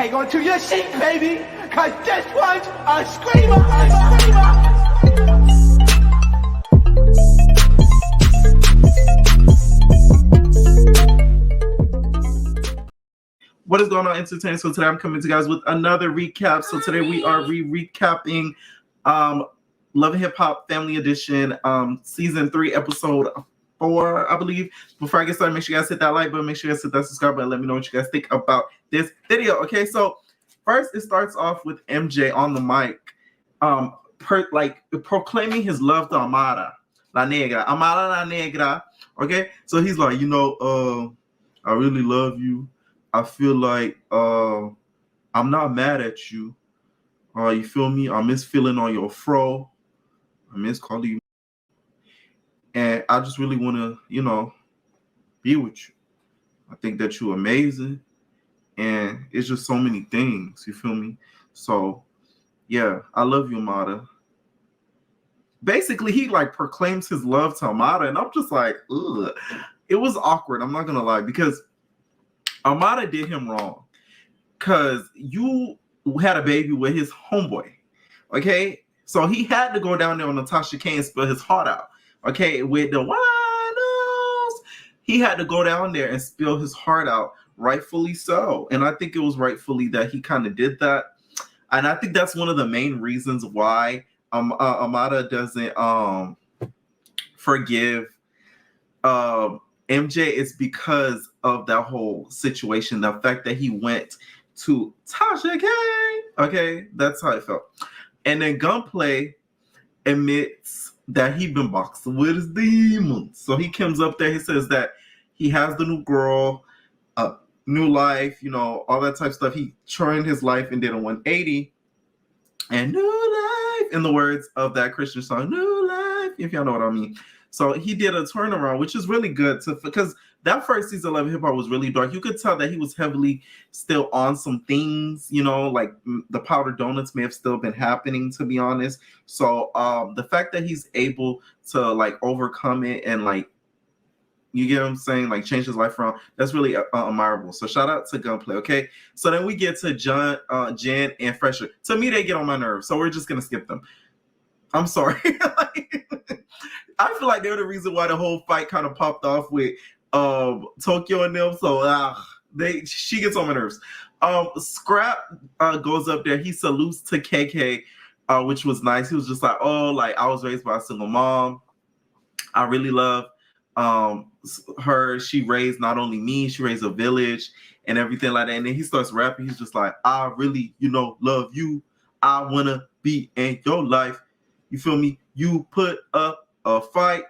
hang on to your seat, baby, cause this one's a screamer, a screamer. What is going on, entertainment? So today I'm coming to you guys with another recap. So today we are recapping Love and Hip Hop Family Edition, season 3, episode 4, I believe. Before I get started, make sure you guys hit that like button, make sure you guys hit that subscribe button, let me know what you guys think about this video. Okay, so first it starts off with MJ on the mic, proclaiming his love to Amara La Negra. Okay, so he's like, I really love you. I feel like I'm not mad at you. You feel me? I miss feeling on your fro. I miss calling you. And I just really want to, be with you. I think that you're amazing. And it's just so many things. You feel me? So, yeah, I love you, Amada. Basically, he proclaims his love to Amada. And I'm just like, ugh. It was awkward. I'm not going to lie. Because Amada did him wrong because you had a baby with his homeboy, okay? So he had to go down there on Natasha K and spill his heart out, okay? With the winos, he had to go down there and spill his heart out, rightfully so. And I think it was rightfully that he kind of did that. And I think that's one of the main reasons why Amada doesn't forgive MJ is because of that whole situation. The fact that he went to Tasha K. Okay, that's how I felt. And then Gunplay admits that he's been boxing with his demons. So he comes up there, he says that he has the new girl, new life, all that type of stuff. He turned his life and did a 180. And new life, in the words of that Christian song, new life, if y'all know what I mean. So he did a turnaround, which is really good because that first season of Love and Hip Hop was really dark. You could tell that he was heavily still on some things, like the powder donuts may have still been happening, to be honest. So the fact that he's able to overcome it and you get what I'm saying, change his life around, that's really admirable. So shout out to Gunplay, okay? So then we get to Jen and Fresher. To me, they get on my nerves, so we're just going to skip them. I'm sorry. I feel like they're the reason why the whole fight kind of popped off with Tokyo and them. So she gets on my nerves. Scrap goes up there. He salutes to KK, which was nice. He was just like, I was raised by a single mom. I really love her. She raised not only me, she raised a village and everything like that. And then he starts rapping. He's just like, I really, love you. I want to be in your life. You feel me? You put up a fight.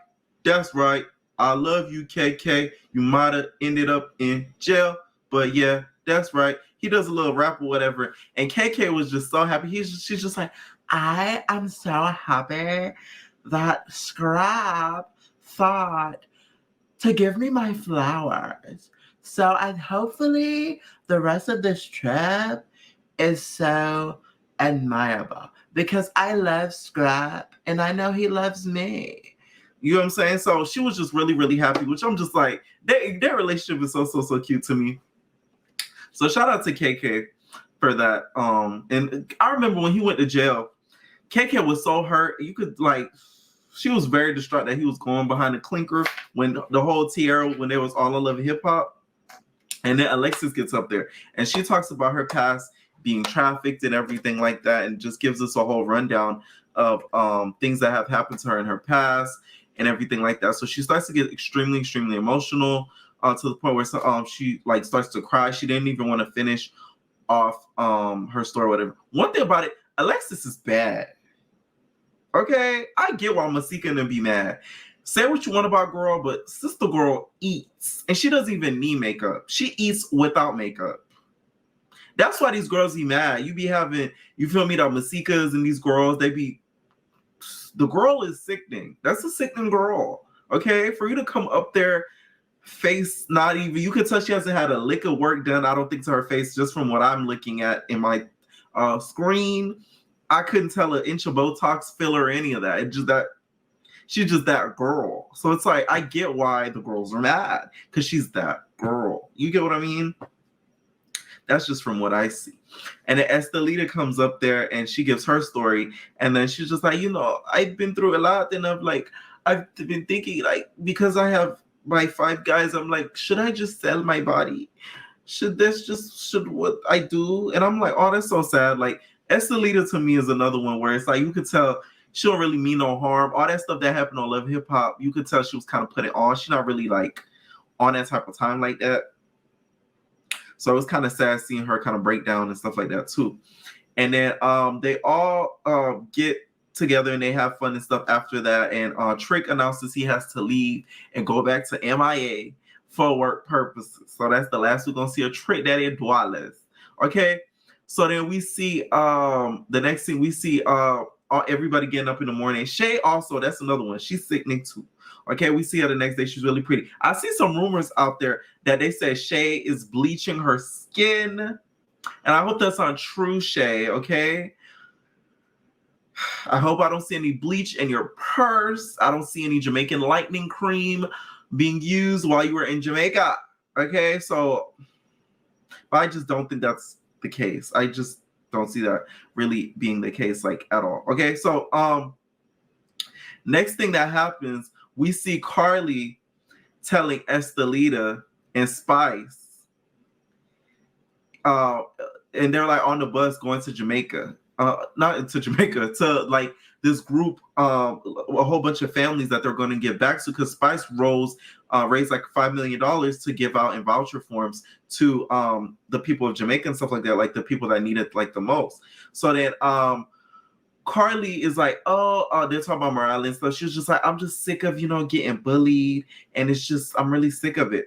That's right. I love you, KK. You might have ended up in jail, but yeah, that's right. He does a little rap or whatever, and KK was just so happy. She's just like, I am so happy that Scrap thought to give me my flowers. So, and hopefully the rest of this trip is so admirable because I love Scrap and I know he loves me. You know what I'm saying? So she was just really, really happy, which I'm just like, their relationship is so cute to me. So shout out to KK for that. And I remember when he went to jail, KK was so hurt. You could she was very distraught that he was going behind the clinker when the whole Tierra, when there was all in Love and Hip Hop. And then Alexis gets up there and she talks about her past being trafficked and everything like that, and just gives us a whole rundown of things that have happened to her in her past and everything like that. So she starts to get extremely emotional to the point where she starts to cry. She didn't even want to finish off her story or whatever. One thing about it, Alexis is bad. Okay, I get why Masika and them be mad. Say what you want about girl, but sister girl eats, and she doesn't even need makeup. She eats without makeup. That's why these girls be mad. You be having, you feel me, the Masikas and these girls, the girl is sickening. That's a sickening girl. Okay, for you to come up there, face not even, you could tell she hasn't had a lick of work done, I don't think, to her face, just from what I'm looking at in my screen. I couldn't tell an inch of Botox filler or any of that. It's just that she's just that girl. So it's like, I get why the girls are mad, because she's that girl. You get what I mean? That's just from what I see. And then Estelita comes up there and she gives her story. And then she's just like, I've been through a lot. And I've been thinking, like, because I have my 5 guys, I'm like, should I just sell my body? Should what I do? And I'm like, oh, that's so sad. Like, Estelita to me is another one where it's like, you could tell she don't really mean no harm. All that stuff that happened on Love Hip Hop, you could tell she was kind of putting on. She's not really like on that type of time like that. So it was kind of sad seeing her kind of break down and stuff like that too. And then they all get together and they have fun and stuff after that. And Trick announces he has to leave and go back to MIA for work purposes. So that's the last we're gonna see a Trick Daddy Duales. Okay. So then we see the next thing we see everybody getting up in the morning. Shay also, that's another one. She's sickening too. Okay, we see her the next day. She's really pretty. I see some rumors out there that they say Shay is bleaching her skin. And I hope that's untrue, Shay, okay? I hope I don't see any bleach in your purse. I don't see any Jamaican lightning cream being used while you were in Jamaica. Okay, so I just don't think that's the case. I just don't see that really being the case, like, at all. Okay, so next thing that happens, we see Carly telling Estelita and Spice, and they're like on the bus going to Jamaica. Not to Jamaica, to like this group, a whole bunch of families that they're going to give back to, because Spice raised like $5 million to give out in voucher forms to the people of Jamaica and stuff like that, like the people that need it like the most. So then Carly is like, they're talking about morale and stuff. She was just like, I'm just sick of, getting bullied. And it's just, I'm really sick of it.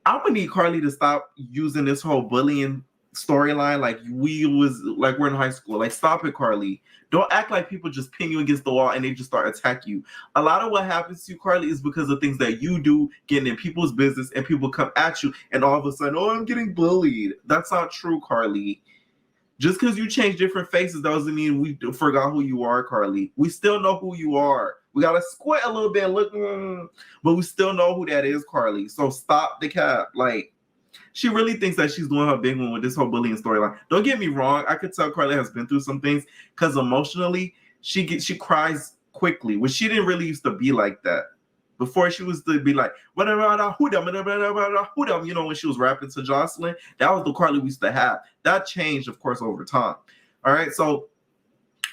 I'm going to need Carly to stop using this whole bullying storyline like we're in high school. Like, stop it, Carly. Don't act like people just pin you against the wall and they just start attacking you. A lot of what happens to you, Carly, is because of things that you do, getting in people's business, and people come at you and all of a sudden, I'm getting bullied. That's not true, Carly. Just because you change different faces doesn't mean we forgot who you are, Carly. We still know who you are. We got to squint a little bit and look, but we still know who that is, Carly. So stop the cap. Like, she really thinks that she's doing her big one with this whole bullying storyline. Don't get me wrong. I could tell Carly has been through some things because emotionally, she cries quickly, which she didn't really used to be like that. Before, she was to be like, when she was rapping to Jocelyn, that was the Carly we used to have. That changed, of course, over time. All right, so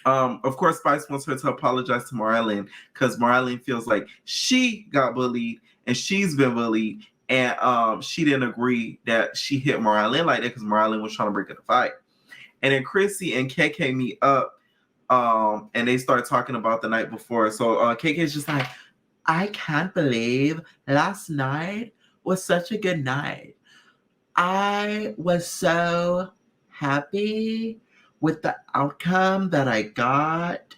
of course, Spice wants her to apologize to Marlene because Marlene feels like she got bullied and she's been bullied, and she didn't agree that she hit Marlene like that because Marlene was trying to break up the fight. And then Chrissy and KK meet up, and they start talking about the night before. So KK's just like, I can't believe last night was such a good night. I was so happy with the outcome that I got.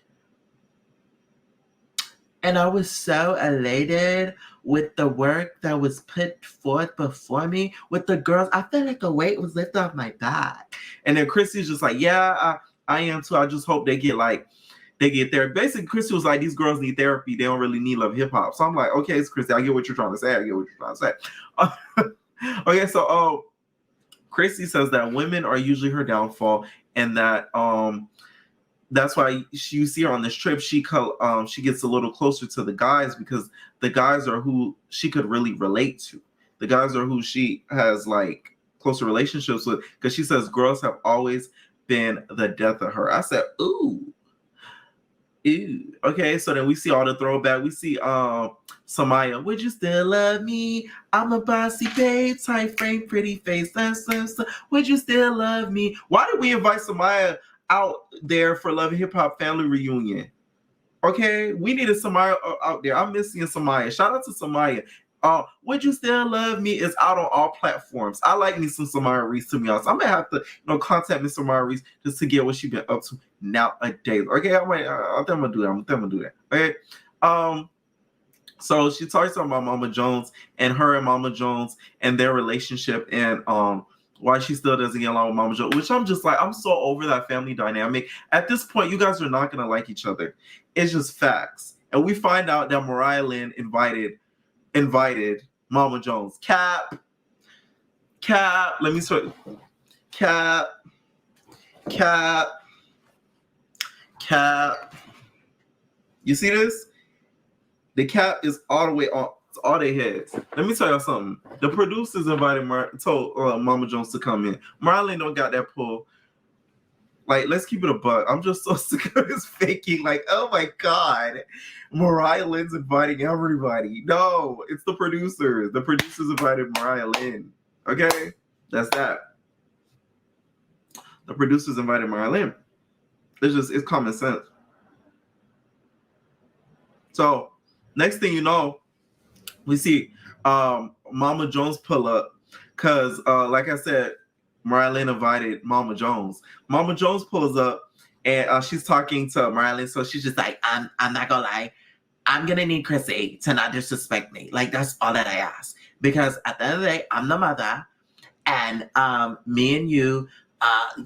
And I was so elated with the work that was put forth before me with the girls. I felt like a weight was lifted off my back. And then Chrissy's just like, yeah, I am too. I just hope they get there. Basically, Chrissy was like, these girls need therapy. They don't really need Love Hip Hop. So I'm like, okay, it's Chrissy. I get what you're trying to say. Okay, so Chrissy says that women are usually her downfall, and that that's why you see her on this trip. She gets a little closer to the guys because the guys are who she could really relate to. The guys are who she has like closer relationships with, because she says girls have always been the death of her. I said, ooh. Ew. Okay, so then we see all the throwback. We see Samaya, would you still love me? I'm a bossy babe, tight frame, pretty face. Would you still love me? Why did we invite Samaya out there for Love Hip Hop family reunion? Okay, we needed Samaya out there. I'm missing Samaya. Shout out to Samaya. Would You Still Love Me is out on all platforms. I like me some Samaya Reese, to be honest. I'm gonna have to, contact Miss Samaya Reese just to get what she's been up to nowadays. Okay, I think I'm gonna do that. Okay. So she talks about Mama Jones and her and Mama Jones and their relationship, and why she still doesn't get along with Mama Jones, which I'm just like, I'm so over that family dynamic. At this point, you guys are not gonna like each other. It's just facts. And we find out that Mariah Lynn invited Mama Jones. Cap. Let me start. Cap, cap, cap. You see this? The cap is all the way on. It's all their heads. Let me tell y'all something. The producers invited told Mama Jones to come in. Marlon don't got that pull. Like, let's keep it a buck. I'm just so sick of this faking. Like, oh my God. Mariah Lynn's inviting everybody. No, it's the producers. The producers invited Mariah Lynn. Okay? That's that. The producers invited Mariah Lynn. It's common sense. So, next thing you know, we see Mama Jones pull up. Because, like I said, Mariah Lynn invited Mama Jones. Mama Jones pulls up and she's talking to Mariah Lynn. So she's just like, I'm not gonna lie. I'm gonna need Chrissy to not disrespect me. Like, that's all that I ask. Because at the end of the day, I'm the mother. And me and you,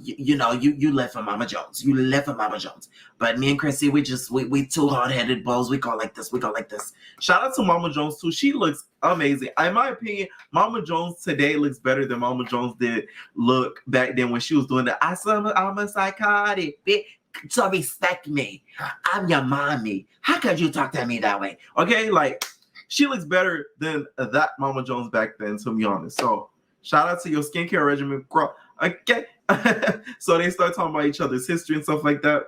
you live for Mama Jones. You live for Mama Jones. But me and Chrissy, we two hard-headed bulls. We go like this. We go like this. Shout out to Mama Jones too. She looks amazing. In my opinion, Mama Jones today looks better than Mama Jones did look back then when she was doing the I'm a psychotic bitch. So respect me. I'm your mommy. How could you talk to me that way? Okay, like she looks better than that Mama Jones back then, to be honest. So shout out to your skincare regimen, girl. Okay. So they start talking about each other's history and stuff like that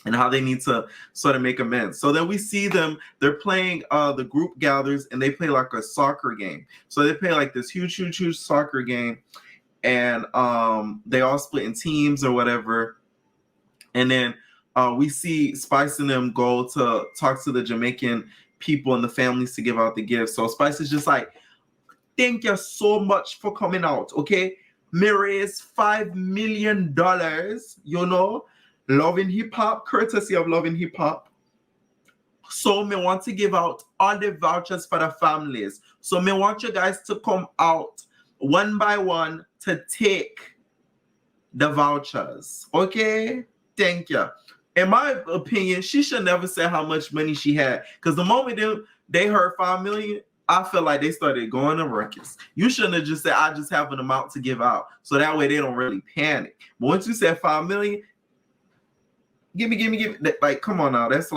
and how they need to sort of make amends. So then we see them, they're playing the group gathers and they play like a soccer game. So they play like this huge soccer game and they all split in teams or whatever. And then we see Spice and them go to talk to the Jamaican people and the families to give out the gifts. So Spice is just like, thank you so much for coming out, okay? Me raise $5 million, Loving Hip Hop, courtesy of Loving Hip Hop. So me want to give out all the vouchers for the families. So me want you guys to come out one by one to take the vouchers, okay? Thank you. In my opinion, she should never say how much money she had, because the moment they heard 5 million, I feel like they started going to ruckus. You shouldn't have just said, I just have an amount to give out. So that way they don't really panic. But once you said 5 million, give me. Like, come on now. That's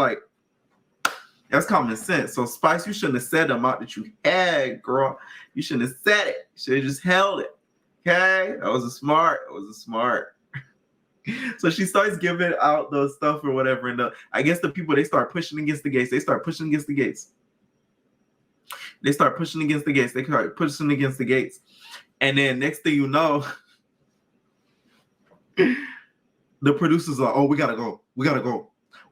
common sense. So Spice, you shouldn't have said the amount that you had, girl. You shouldn't have said it. You should have just held it. Okay? That was a smart. So she starts giving out the stuff or whatever. And I guess the people, they start pushing against the gates. They start pushing against the gates. And then next thing you know, the producers are, oh, we gotta go.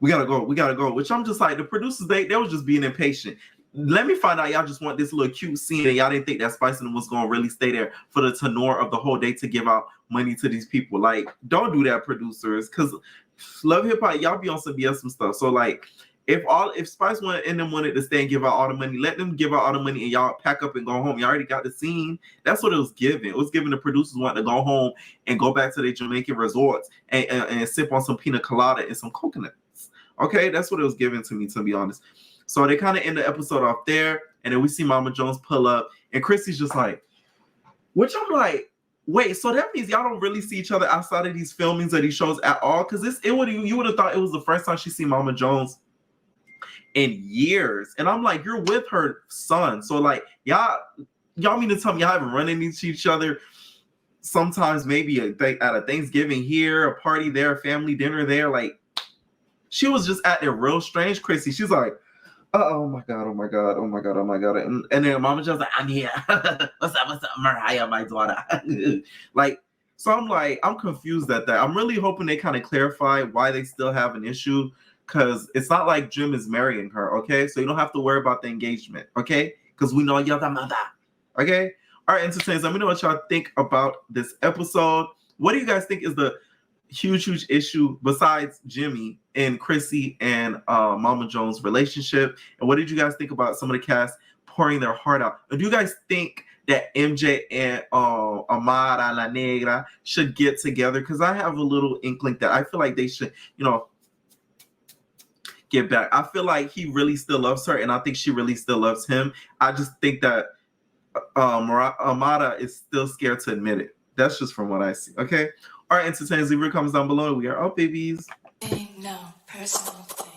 Which I'm just like, the producers, they were just being impatient. Let me find out y'all just want this little cute scene and y'all didn't think that Spice and was going to really stay there for the tenor of the whole day to give out money to these people. Like, don't do that, producers, because Love Hip Hop, y'all be on some BS some stuff. So like, if Spice wanted to stay and give out all the money, let them give out all the money and y'all pack up and go home. You already got the scene. That's what it was giving. It was giving the producers wanting to go home and go back to their Jamaican resorts and sip on some pina colada and some coconuts. Okay, that's what it was giving to me, to be honest. So they kind of end the episode off there, and then we see Mama Jones pull up, and Chrissy's just like, which I'm like, wait, so that means y'all don't really see each other outside of these filmings or these shows at all? Because you would have thought it was the first time she seen Mama Jones in years. And I'm like, you're with her son. So like, y'all mean to tell me y'all haven't run into each other sometimes, maybe at a Thanksgiving here, a party there, a family dinner there? Like, she was just acting real strange, Chrissy. She's like, oh my God. And then Mama Jones like, I'm here. What's up, Mariah, my daughter? Like, so I'm like, I'm confused at that. I'm really hoping they kind of clarify why they still have an issue, because it's not like Jim is marrying her, okay? So you don't have to worry about the engagement, okay? Because we know you're the mother, okay? All right, entertainers, let me know what y'all think about this episode. What do you guys think is the huge issue besides Jimmy and Chrissy and Mama Jones' relationship? And what did you guys think about some of the cast pouring their heart out? And do you guys think that MJ and Amara La Negra should get together? Because I have a little inkling that I feel like they should, get back. I feel like he really still loves her, and I think she really still loves him. I just think that Amara is still scared to admit it. That's just from what I see. Okay. Our entertainers, leave your comments down below. We are out, babies. No personal thing.